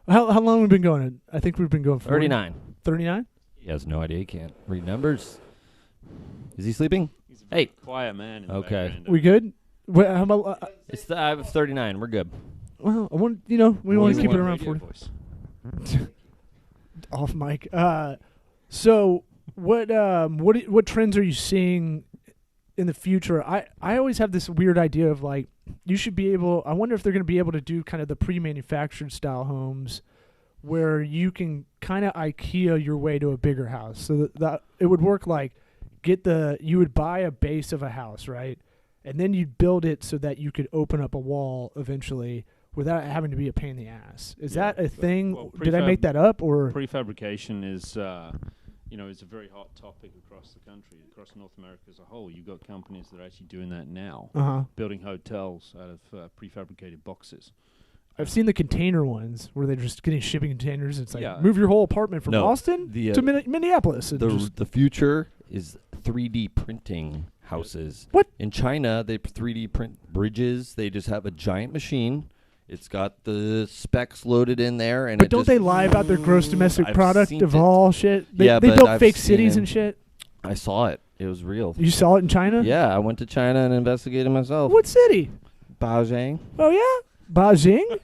How long have we been going? I think we've been going 39. 39. He has no idea. He can't read numbers. Is he sleeping? He's a very Hey. quiet man. In the Okay. background. We good? How about? I have 39. We're good. Well, I want we Well, want you to keep it want around Radio 40. voice. Off mic. So what trends are you seeing in the future? I always have this weird idea of like you should be able. I wonder if they're going to be able to do kind of the pre-manufactured style homes where you can kind of IKEA your way to a bigger house. So that it would work like you would buy a base of a house, right? And then you'd build it so that you could open up a wall eventually without having to be a pain in the ass. Is Yeah, that a thing? well, Did I make that up or? Prefabrication is, is a very hot topic across the country, across North America as a whole. You've got companies that are actually doing that now, Uh-huh. building hotels out of prefabricated boxes. I've seen the container ones where they're just getting shipping containers. It's like Yeah. move your whole apartment from No, Austin the, to Minneapolis. And just, The future is 3D printing houses. What? In China, they 3D print bridges. They just have a giant machine. It's got the specs loaded in there, and but don't they lie about their gross domestic I've product seen of it. all shit? They Yeah, but built I've fake seen cities it. and shit. I saw it. It was real. You saw it in China? Yeah, I went to China and investigated myself. What city? Beijing. Oh yeah, Beijing.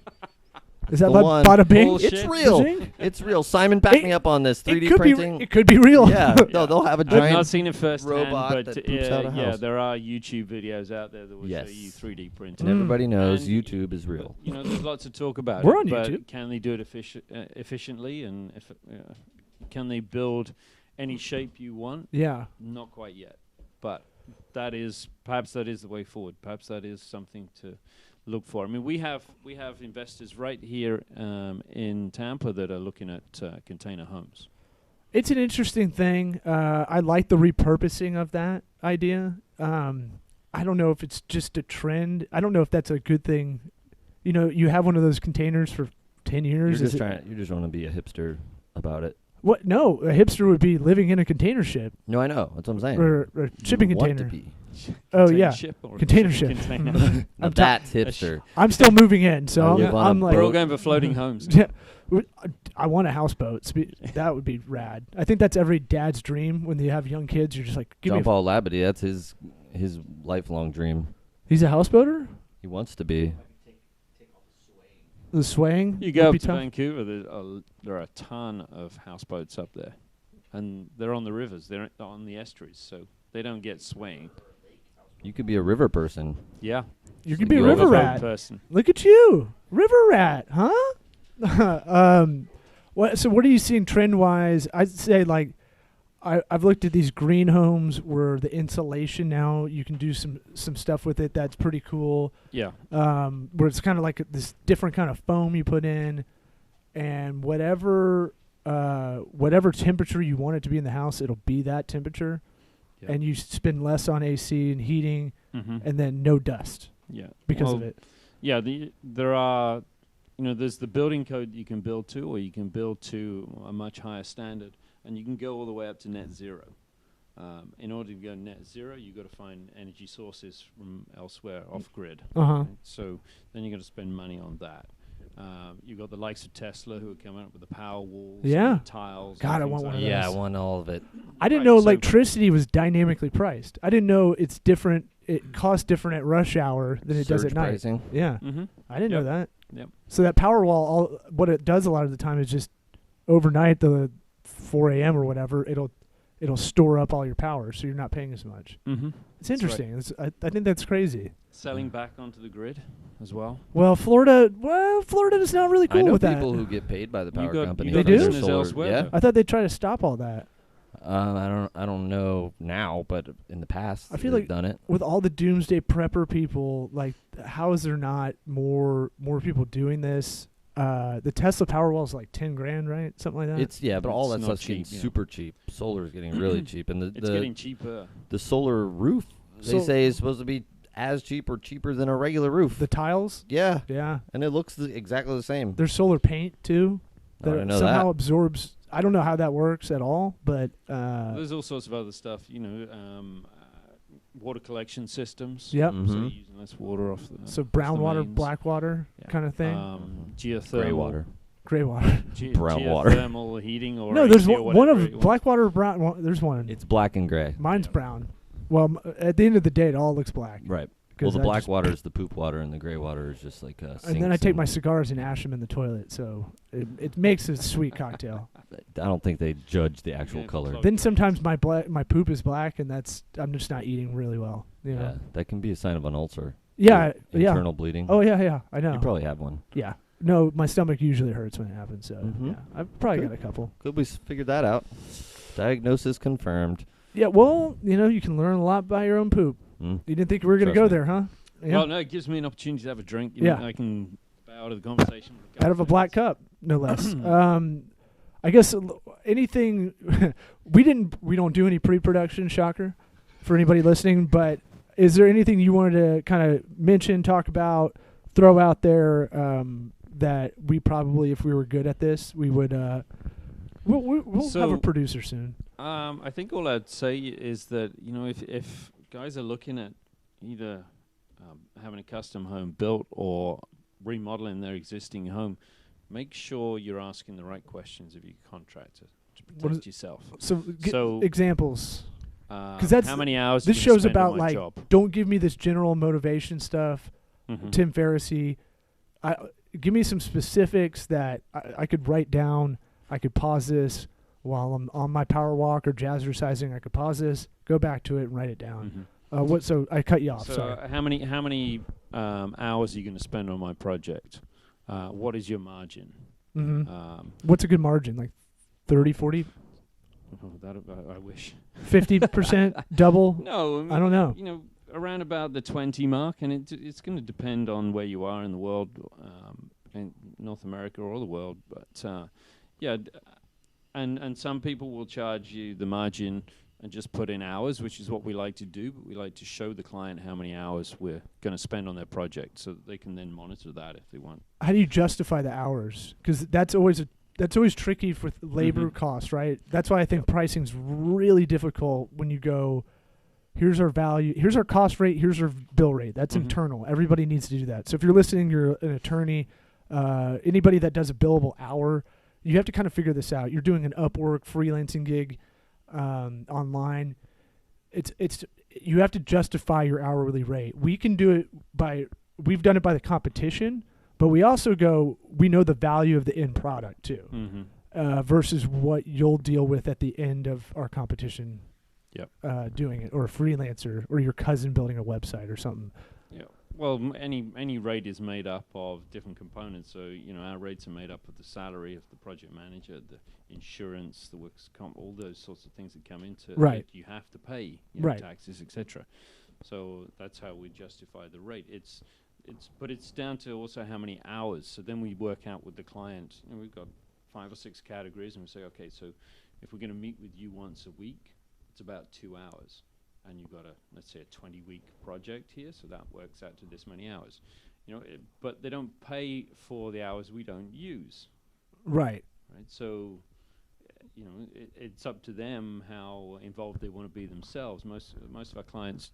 Is that The like one. bada bing? Bullshit. It's real. Beijing? It's real. Simon backed me up on this. 3D it could printing. Be, it could be real. Yeah, they'll have a I've not giant. seen it firsthand, robot but that poops out a yeah, house. there are YouTube videos out there that will Yes. show you 3D And printing. everybody knows And YouTube is real. There's lots of talk about We're it. on but YouTube. can they do it efficiently? And can they build any shape you want? Yeah. Not quite yet, but perhaps that is the way forward. Perhaps that is something to look for. I mean, we have investors right here in Tampa that are looking at container homes. It's an interesting thing. I like the repurposing of that idea. I don't know if it's just a trend. I don't know if that's a good thing. You have one of those containers for 10 years. You just want to be a hipster about it. What? No, a hipster would be living in a container ship No, I know. That's what I'm saying. or a shipping you container. Want to be. Oh Container yeah, ship or container shipping ship. container. Now that's hipster. I'm still moving in, so I live on I'm a like, We're all going for floating homes. yeah. I want a houseboat. That would be rad. I think that's every dad's dream when they have young kids. You're just like, give John me. Paul Labadie, that's his lifelong dream. He's a houseboater. He wants to be. The swaying. You go would up be to tough. Vancouver, there are a ton of houseboats up there, and they're on the rivers. They're on the estuaries, so they don't get swaying. You could be a river person. Yeah, You could be a You're river a rat. person. Look at you, river rat, huh? So what are you seeing trend wise? I'd say like I've looked at these green homes where the insulation now you can do some stuff with it that's pretty cool. Yeah, Where it's kind of like this different kind of foam you put in, and whatever temperature you want it to be in the house, it'll be that temperature, yeah. and you spend less on AC and heating, Mm-hmm. and then no dust Yeah, because of Well, it. Yeah, there are, there's the building code you can build to, or you can build to a much higher standard, and you can go all the way up to net zero. In order to go net zero, you've got to find energy sources from elsewhere, off grid. Uh-huh. Right? So then you've got to spend money on that. You've got the likes of Tesla who are coming up with the power walls, Yeah. and the tiles. God, and I things want like one of that. those. Yeah, I want all of it. I didn't Right, know so- electricity was dynamically priced. I didn't know it's different. It costs different at rush hour than it does Surge at night. pricing. Yeah, Mm-hmm. I didn't know that. Yep. So that power wall, what it does a lot of the time is just overnight, the 4 a.m. or whatever, it'll store up all your power, so you're not paying as much. Mm-hmm. It's interesting. I think that's crazy. Selling back onto the grid as well. Well, Florida is not really I cool know with people that. who get paid by the You power got- company. you got for their business solar- elsewhere, Yeah. though. I thought they'd try to stop all that. I don't know now, but in the past, I feel they've like done it. With all the doomsday prepper people, like, how is there not more people doing this? The Tesla Powerwall is like $10,000, right? Something like that. It's but all It's that not stuff's getting cheap, yeah. super cheap. Solar is getting really cheap, and It's getting cheaper. the solar roof they So- say is supposed to be as cheap or cheaper than a regular roof. the tiles. Yeah, Yeah, and it looks exactly the same. there's solar paint too. I didn't know somehow that. absorbs. I don't know how that works at all, but There's all sorts of other stuff, water collection systems. yep. Mhm. So you're using less water off the. So brown the water, mains. black water, Yeah. kind of thing. Geothermal. Gray water. Gray water. Brown water. Geothermal heating or No, there's AC or one whatever of it was. black water, brown. There's one. It's black and gray. Mine's brown. Well, at the end of the day, it all looks black. Right. Well, 'Cause the I black just- water is the poop water, and the gray water is just like And then I take my cigars and ash them in the toilet, so it makes a sweet cocktail. I don't think they judge the actual Yeah, color. close. Then sometimes my poop is black, and I'm just not eating really well. You know? Yeah, that can be a sign of an ulcer. Yeah, yeah. Internal bleeding. Oh yeah, I know. You probably have one. Yeah. No, my stomach usually hurts when it happens, so Mhm. yeah, I've probably Good. got a couple. Good, we figured that out. Diagnosis confirmed. Yeah, well, you can learn a lot by your own poop. Mm. You didn't think we were going to Trust go me. there, huh? Yeah. Well, no, it gives me an opportunity to have a drink. Yeah. I can bow out of the conversation. with Out of a confidence. black cup, no less. I guess anything we don't do any pre-production, shocker, for anybody listening. But is there anything you wanted to kind of mention, talk about, throw out there that we probably, if we were good at this, we would? We'll have So- a producer soon. I think all I'd say is that if guys are looking at either having a custom home built or remodeling their existing home, make sure you're asking the right questions of your contractor to What protect is- yourself. So, So- examples. 'Cause that's- how many hours? This you gonna show's spend on about my like, job? don't give me this general motivation stuff. Mhm. Tim Ferriss-y. Give me some specifics that I could write down. I could pause this while I'm on my power walk or jazzercising. I could pause this, go back to it, and write it down. Mhm. So I cut you off. So sorry. how many hours are you going to spend on my project? What is your margin? Hmm. Um, What's a good margin? Like 30, 40, I wish. 50%, double? No, I don't know. Around about the 20 mark, and it's going to depend on where you are in the world, in North America or the world. But and some people will charge you the margin and just put in hours, which is what we like to do. But we like to show the client how many hours we're going to spend on their project, so that they can then monitor that if they want. How do you justify the hours? Because that's always tricky for labor Mhm. costs, right? That's why I think pricing's really difficult when you go, here's our value, here's our cost rate, here's our bill rate. That's Mhm. internal. Everybody needs to do that. So if you're listening, you're an attorney, anybody that does a billable hour, you have to kind of figure this out. You're doing an Upwork freelancing gig online. It's you have to justify your hourly rate. We can do it we've done it by the competition, but we also we know the value of the end product too, versus what you'll deal with at the end of our competition. Yep. Doing it, or a freelancer, or your cousin building a website or something. Yeah. Well, any rate is made up of different components. So our rates are made up of the salary of the project manager, the insurance, the works comp, all those sorts of things that come into Right. that you have to pay, Right. taxes, etc. So that's how we justify the rate. But it's down to also how many hours. So then we work out with the client. We've got 5 or 6 categories, and we say, okay, so if we're going to meet with you once a week, it's about 2 hours. And you've got let's say a 20-week project here, so that works out to this many hours. But they don't pay for the hours we don't use, Right. right? So, it's up to them how involved they want to be themselves. Most of our clients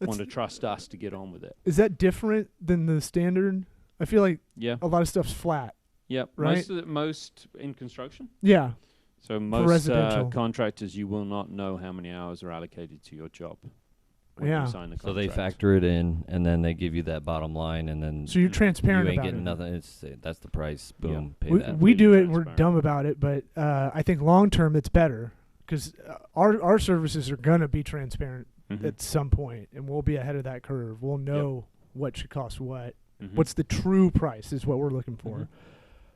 want to trust us to get on with it. Is that different than the standard? I feel like Yeah. a lot of stuff's flat. Yep. Right? Most in construction. Yeah. So most residential. contractors, you will not know how many hours are allocated to your job when Yeah. you sign the So contract. they factor it in, and then they give you that bottom line, and then So you're transparent you ain't about getting it. nothing. That's the price. Boom. Pay We, that. we do Really it. We're transparent. dumb about it, but I think long term it's better because our services are gonna be transparent Mhm. at some point, and we'll be ahead of that curve. We'll know what should cost what. Mhm. What's the true price is what we're looking for. Mhm.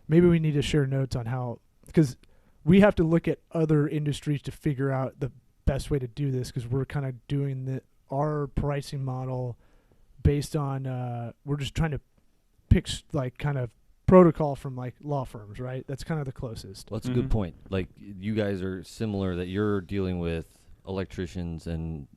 Maybe we need to share notes on how, because we have to look at other industries to figure out the best way to do this, because we're kind of doing our pricing model based on we're just trying to pick kind of protocol from like law firms, right? That's kind of the closest. Well, that's a Mhm. good point. Like you guys are similar, that you're dealing with electricians and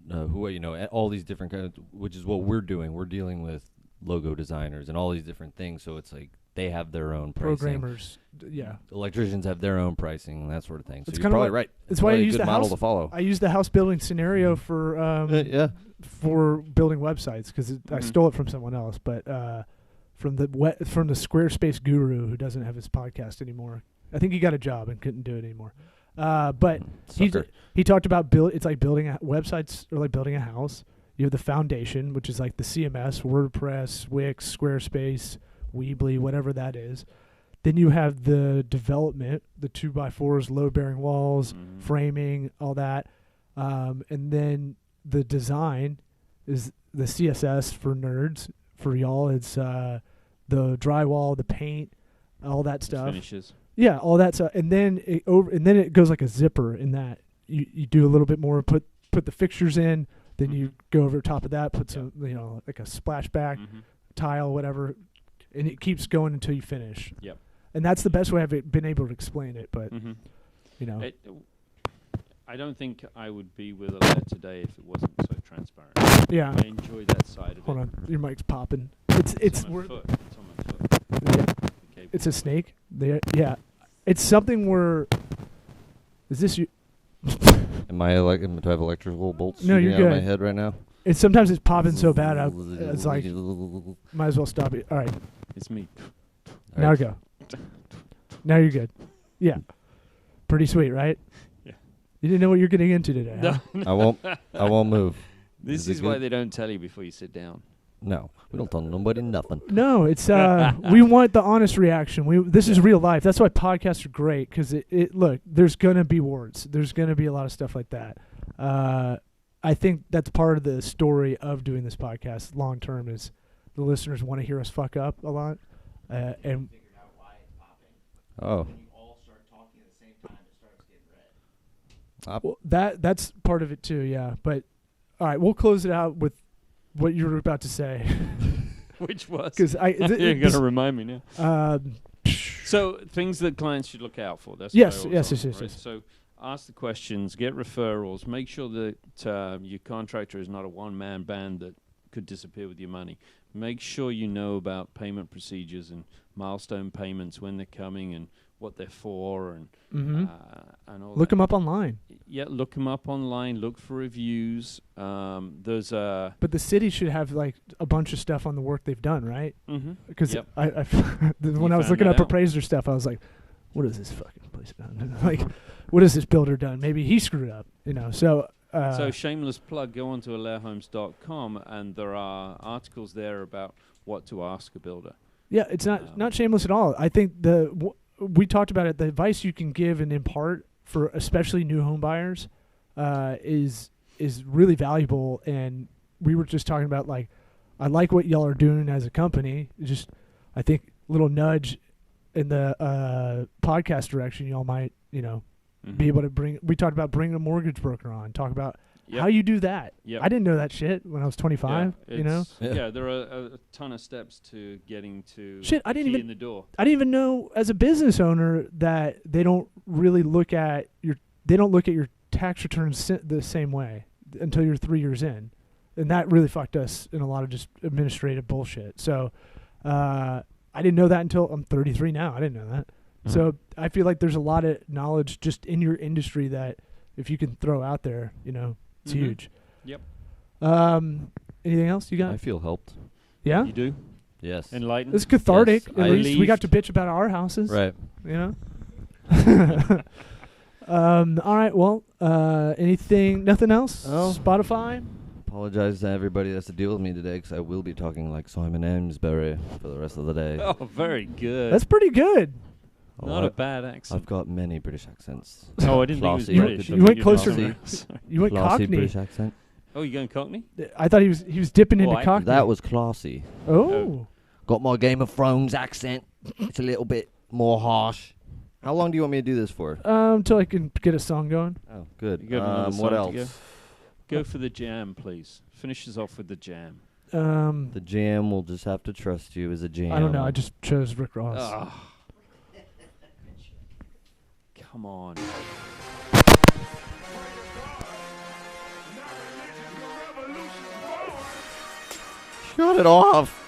all these different kinds, which is what we're doing. We're dealing with logo designers and all these different things. So it's like they have their own pricing. Programmers, yeah. Electricians have their own pricing and that sort of thing. So It's you're kinda probably like- right. That's why I Probably a use good the model house. to follow. I use the house building scenario for Yeah. for building websites because I Mhm. stole it from someone else, but from the Squarespace guru who doesn't have his podcast anymore. I think he got a job and couldn't do it anymore. But Sucker. he talked about it's like building websites or like building a house. You have the foundation, which is like the CMS, WordPress, Wix, Squarespace, Weebly, whatever that is. Then you have the development, the 2x4s, load-bearing walls, framing, all that. And then the design is the CSS for nerds. For y'all, it's the drywall, the paint, all that stuff. Finishes. Yeah, all that stuff. And then it goes like a zipper in that. You do a little bit more, put the fixtures in, then you go over top of that, put some, like a splashback, tile, whatever, and it keeps going until you finish. Yep. And that's the best way I've been able to explain it, but, I don't think I would be with Alair today if it wasn't so transparent. Yeah. I enjoy that side of Hold it. on, your mic's popping. It's on my foot. It's on my foot. Yeah. Okay. It's a snake. Yeah. It's something where, is this you? Do I have electrical bolts No, shooting you're out of my good. head right now? Sometimes it's popping so bad, it's like, might as well stop it. All right, It's me. All now right. go. Now you're good. Yeah. Pretty sweet, right? Yeah. You didn't know what you're getting into today. No. Huh? I won't move. This Is it is why good? they don't tell you before you sit down. No, we don't tell nobody nothing. No, it's we want the honest reaction. This is real life. That's why podcasts are great, because look, there's gonna be words. There's gonna be a lot of stuff like that. I think that's part of the story of doing this podcast long term is the listeners want to hear us fuck up a lot, and Oh, well, that's part of it too. Yeah, but all right, we'll close it out with what you were about to say. Which was? Because You're going to remind me now. So things that clients should look out for. That's Yes, what I always yes. ask, right? So ask the questions, get referrals, make sure that your contractor is not a one-man band that could disappear with your money. Make sure you know about payment procedures and milestone payments, when they're coming and what they're for, and all look that. them up online. Yeah, look them up online. Look for reviews. There's a. But the city should have like a bunch of stuff on the work they've done, right? Because Yep. when I was found looking that up out. appraiser stuff, I was like, "What has this fucking place done? Like, what has this builder done? Maybe he screwed up, So, So shameless plug. Go on to alairhomes.com, and there are articles there about what to ask a builder. yeah, it's not shameless at all. I think we talked about it. The advice you can give and impart for especially new home buyers is really valuable. And we were just talking about like, I like what y'all are doing as a company. Just I think a little nudge in the podcast direction. Y'all might be able to bring. We talked about bringing a mortgage broker on. Talk about how you do that. Yep. I didn't know that shit when I was 25. Yeah, there are a ton of steps to getting to Shit, I didn't key even- in the door. I didn't even know as a business owner that they don't really look at your tax returns the same way until you're 3 years in, and that really fucked us in a lot of just administrative bullshit. So I didn't know that until I'm 33 now. I didn't know that. So I feel like there's a lot of knowledge just in your industry that if you can throw out there, it's huge. Yep. Anything else you got? I feel helped. Yeah. You do? Yes. Enlightened? It's cathartic. Yes, At I least we believe- got to bitch about our houses. Right. All right. Well, nothing else? Oh. Spotify? Apologize to everybody that's to deal with me today, because I will be talking like Simon Amesbury for the rest of the day. Oh, very good. That's pretty good. not a bad accent. I've got many British accents. Oh, I didn't think Classy he was British. You I thought went were closer. somewhere. You went Classy Cockney. British accent. Oh, you going Cockney? I thought he was dipping into I- Cockney. That was classy. Oh. Got my Game of Thrones accent. It's a little bit more harsh. How long do you want me to do this for? Until I can get a song going. Oh, good. You got another What song to else? Go for the jam, please. Finishes off with the jam. The jam will just have to trust you as a jam. I don't know. I just chose Rick Ross. Ah. Come on. Shut it off.